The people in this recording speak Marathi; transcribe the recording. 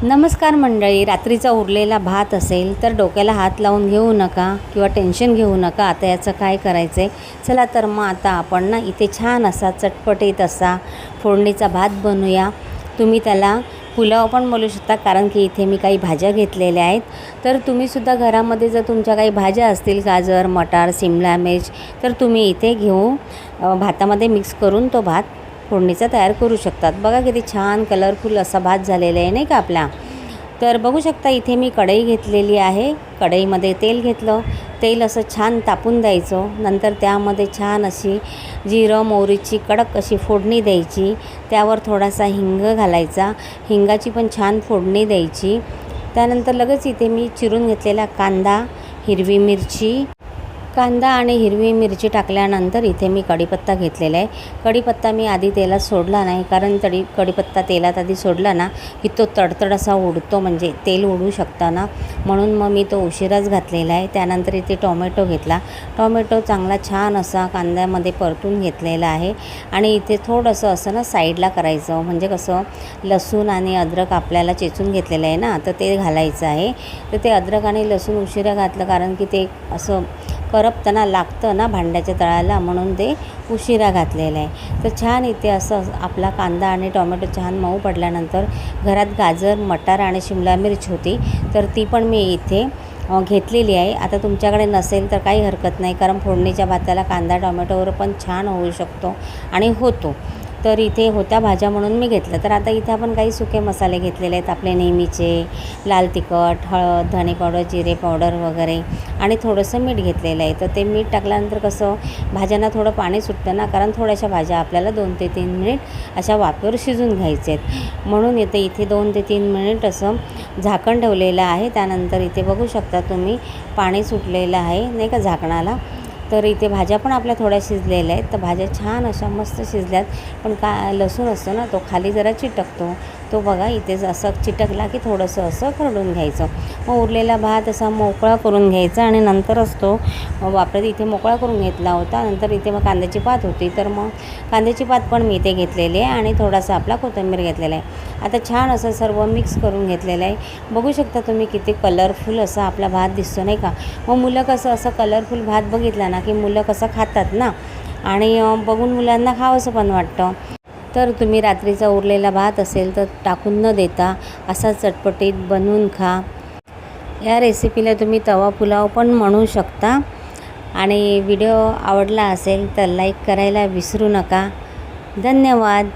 नमस्कार मंडळी, रात्रीचा उरलेला भात असेल तर डोक्याला हात लावून घेऊ नका किंवा टेन्शन घेऊ नका. आता याचं काय करायचं आहे, चला तर मग आता आपण ना इथे छान असा चटपटीत असा फोडणीचा भात बनवूया. तुम्ही त्याला पुलाव पण बोलू शकता, कारण की इथे मी काही भाज्या घेतलेल्या आहेत. तर तुम्हीसुद्धा घरामध्ये जर तुमच्या काही भाज्या असतील, गाजर, मटार, शिमला मिर्च, तर तुम्ही इथे घेऊन भातामध्ये मिक्स करून तो भात फोडणीचा तयार करू शकतात. बघा किती छान कलरफुल असा भात झालेला आहे नाही का आपला. तर बघू शकता इथे मी कढई घेतलेली आहे. कढईमध्ये तेल घेतलं. तेल असं छान तापून द्यायचं. नंतर त्यामध्ये छान अशी जिरं मोहरीची कडक अशी फोडणी द्यायची. त्यावर थोडासा हिंग घालायचा. हिंगाची पण छान फोडणी द्यायची. त्यानंतर लगेच इथे मी चिरून घेतलेला कांदा, हिरवी मिरची, कांदा आणि हिरवी मिरची टाकल्यानंतर इथे मी कढीपत्ता घेतलेला आहे. कढीपत्ता मी आधी तेलात सोडला नाही, कारण कढीपत्ता तेलात आधी सोडला ना की तो तडतड असा उडतो, म्हणजे तेल उडू शकतं ना, म्हणून मग मी तो उशिराच घातलेला आहे. त्यानंतर इथे टोमॅटो घेतला. टोमॅटो चांगला छान असा कांद्यामध्ये परतून घेतलेला आहे. आणि इथे थोडंसं असं ना साईडला करायचं, म्हणजे कसं लसूण आणि अद्रक आपल्याला चेचून घेतलेलं आहे ना, तर ते घालायचं आहे. तर ते अद्रक आणि लसूण उशिरा घातलं, कारण की ते असं करपताना लागतं ना भांड्याच्या तळाला, म्हणून ते उशिरा घातलेलं आहे. तर छान इथे असं आपला कांदा आणि टोमॅटो छान मऊ पडल्यानंतर घरात गाजर, मटार आणि शिमला मिर्च होती, तर ती पण मी इथे घेतलेली आहे. आता तुमच्याकडे नसेल तर काही हरकत नाही, कारण फोडणीच्या भाताला कांदा टोमॅटोवर पण छान होऊ शकतो आणि होतो. तर इथे होत्या भाज्या म्हणून मी घेतलं. तर आता इथे आपण काही सुके मसाले घेतलेले आहेत आपले नेहमीचे, लाल तिखट, हळद, धणे पावडर, जिरे पावडर वगैरे, आणि थोडंसं मीठ घेतलेलं आहे. तर ते मीठ टाकल्यानंतर कसं भाज्यांना थोडं पाणी सुटतं ना, कारण थोड्याशा भाज्या आपल्याला 2 ते 3 मिनिट अशा वाफेवर शिजून घ्यायचे आहेत, म्हणून इथे 2 ते 3 मिनिट असं झाकण ठेवलेलं आहे. त्यानंतर इथे बघू शकता तुम्ही पाणी सुटलेलं आहे नाही का झाकणाला. तर इथे भाज्या पण आपल्या थोड्या शिजलेल्या आहेत. तर भाज्या छान अशा मस्त शिजल्यात, पण लसूण असतो ना तो खाली जरा चिटकतो. तो बघा इथे असं चिटकला की थोडंसं असं खरडून घ्यायचं. मग उरलेला भात असा मोकळा करून घ्यायचा आणि नंतरच तो वापरत इथे मोकळा करून घेतला होता. नंतर इथे मग कांद्याची पात होती, तर मग कांद्याची पात पण मी इथे घेतलेली आहे आणि थोडासा आपला कोथिंबीर घेतलेला आहे. आता छान असं सर्व मिक्स करून घेतलेलं आहे. बघू शकता तुम्ही किती कलरफुल असा आपला भात दिसतो नाही का. मग मुलं कसं असं कलरफुल भात बघितला ना की मुलं कसं खातात ना, आणि बघून मुलांना खावंसं पण वाटतं. तर तुम्ही रात्रीचा उरलेला भात असेल तर टाकून न देता असा चटपटीत बनवून खा. या रेसिपीला तुम्ही तवा पुलाव पण म्हणू शकता. आणि व्हिडिओ आवडला असेल तर लाईक करायला विसरू नका. धन्यवाद.